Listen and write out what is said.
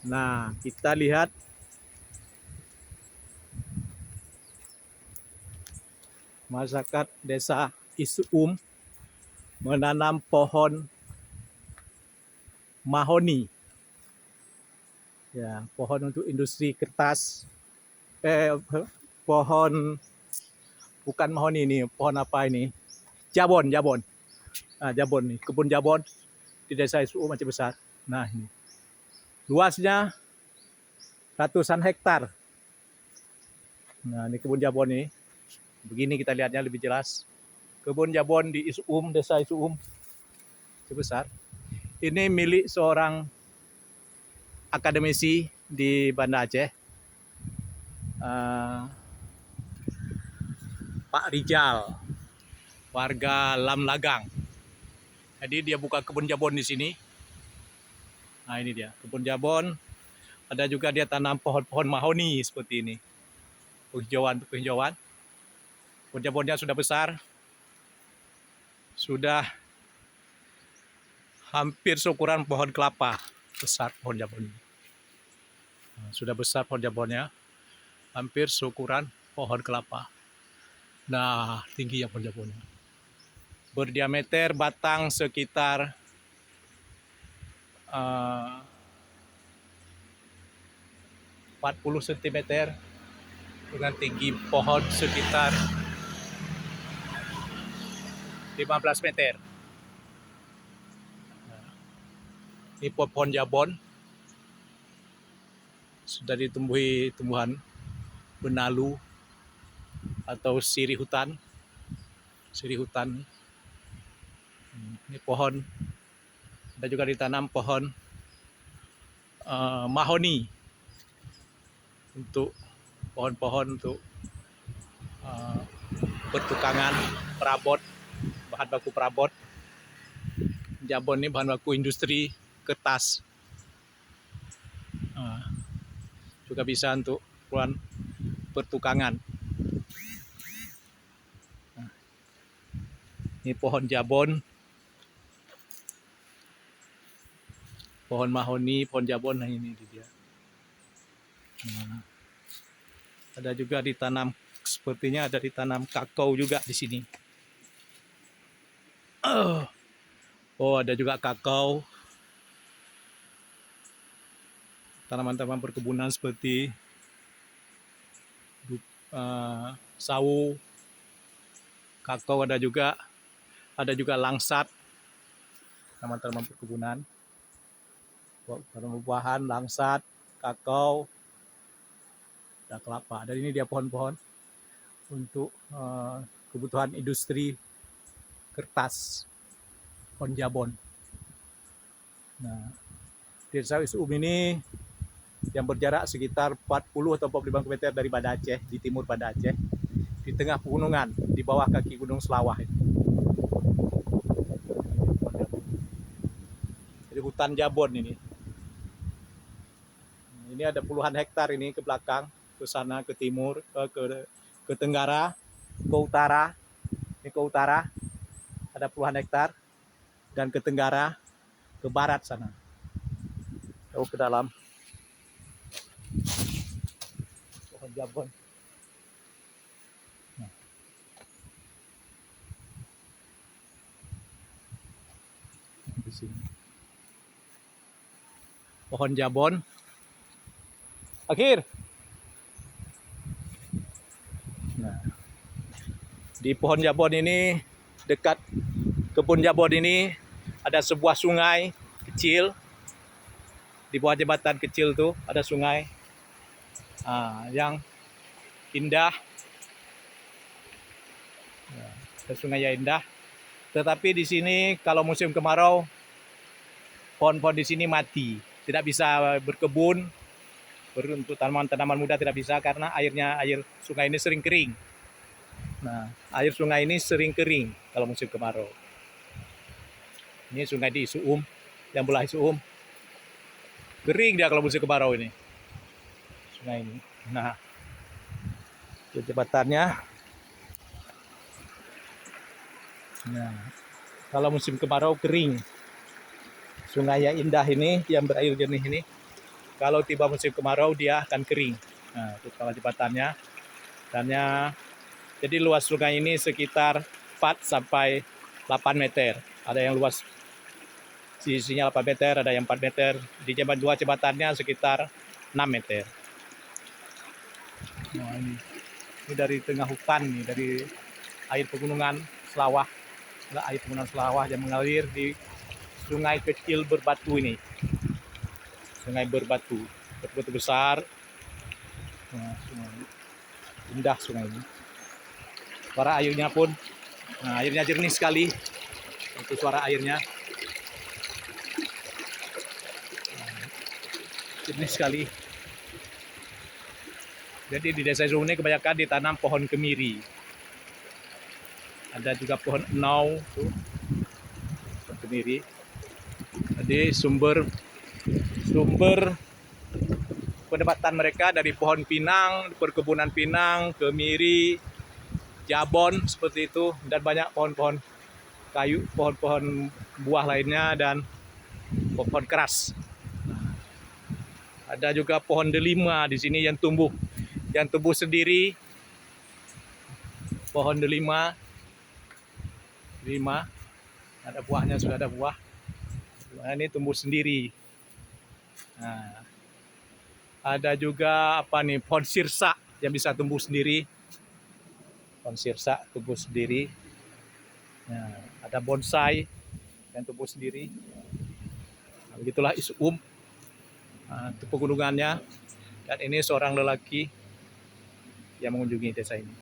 Nah, kita lihat masyarakat desa Isuum menanam pohon mahoni. Ya, pohon untuk industri kertas. Pohon bukan mahoni ini, pohon apa ini? Jabon, jabon. Nah, jabon nih, kebun jabon di desa Isuum macam besar. Nah, ini. Luasnya ratusan hektar. Nah, ini kebun jabon ini. Begini kita lihatnya lebih jelas. Kebun jabon di Isuum, desa Isuum. Sebesar. Ini milik seorang akademisi di Banda Aceh. Pak Rijal, warga Lam Lagang. Jadi dia buka kebun jabon di sini. Nah, ini dia, kebun jabon. Ada juga dia tanam pohon-pohon mahoni seperti ini. Penghijauan. Kebun jabonnya sudah besar. Sudah hampir seukuran pohon kelapa. Besar pohon jabon. Nah, sudah besar pohon jabonnya. Hampir seukuran pohon kelapa. Nah, tingginya pohon jabonnya. Berdiameter batang sekitar 40 cm dengan tinggi pohon sekitar 15 meter. Ini pohon jabon sudah ditumbuhi tumbuhan benalu atau sirih hutan. Sirih hutan. Ini pohon. Ada juga ditanam pohon mahoni untuk pohon-pohon untuk pertukangan perabot, bahan baku perabot. Jabon ini bahan baku industri kertas. Juga bisa untuk keperluan pertukangan. Ini pohon jabon, pohon mahoni, pohon jabon. Nah, ini dia. Nah, ada juga ditanam, sepertinya ada ditanam kakao juga di sini. Oh, ada juga kakao. Tanaman-tanaman perkebunan seperti sawo, kakao ada juga langsat, tanaman-tanaman perkebunan, tanaman buahan, langsat, kakao, ada kelapa. Dan ini dia pohon-pohon untuk kebutuhan industri kertas, pohon jabon. Nah, desa Isuum ini yang berjarak sekitar 40 atau 45 km dari Banda Aceh, di timur Banda Aceh, di tengah pegunungan, di bawah kaki Gunung Selawah. Jadi hutan jabon ini. Ini ada puluhan hektar ini ke belakang, ke sana, ke timur, ke tenggara, ke utara. Ini ke utara, ada puluhan hektar. Dan ke tenggara, ke barat sana. Jauh ke dalam. Pohon jabon. Nah. Di sini. Pohon jabon. Akhir. Nah, di pohon jabon ini, dekat kebun jabon ini, ada sebuah sungai kecil. Di bawah jembatan kecil tuh ada sungai yang indah. Ada sungai yang indah. Tetapi di sini kalau musim kemarau, pohon-pohon di sini mati. Tidak bisa berkebun. Untuk tanaman-tanaman muda tidak bisa karena air sungai ini sering kering. Nah, air sungai ini sering kering kalau musim kemarau. Ini sungai di Isuum, yang belah Isuum. Kering dia kalau musim kemarau ini. Sungai ini. Nah, jembatannya. Nah, kalau musim kemarau kering. Sungai yang indah ini, yang berair jernih ini, Kalau tiba musim kemarau dia akan kering. Nah, itu kalau jembatannya. Jadi luas sungai ini sekitar 4 sampai 8 meter. Ada yang luas sisinya 8 meter, ada yang 4 meter. Di jembatannya sekitar 6 meter. Nah, ini dari tengah hutan nih, dari air pegunungan Selawah. Air pegunungan Selawah yang mengalir di sungai kecil berbatu ini. Sungai berbatu, betul besar. Nah, indah sungai ini. Suara airnya pun, nah, airnya jernih sekali. Itu suara airnya. Jernih sekali. Jadi di desa Zung ini kebanyakan ditanam pohon kemiri. Ada juga pohon enau, tuh, pohon kemiri. Jadi sumber pendapatan mereka dari pohon pinang, perkebunan pinang, kemiri, jabon seperti itu, dan banyak pohon-pohon kayu, pohon-pohon buah lainnya, dan pohon keras. Ada juga pohon delima di sini yang tumbuh sendiri. Pohon delima, ada buahnya, sudah ada buah. Nah, ini tumbuh sendiri. Nah, ada juga pohon sirsa yang bisa tumbuh sendiri. Pohon sirsa tumbuh sendiri. Nah, ada bonsai yang tumbuh sendiri. Nah, begitulah Isum. Nah, itu pegunungannya. Dan ini seorang lelaki yang mengunjungi desa ini.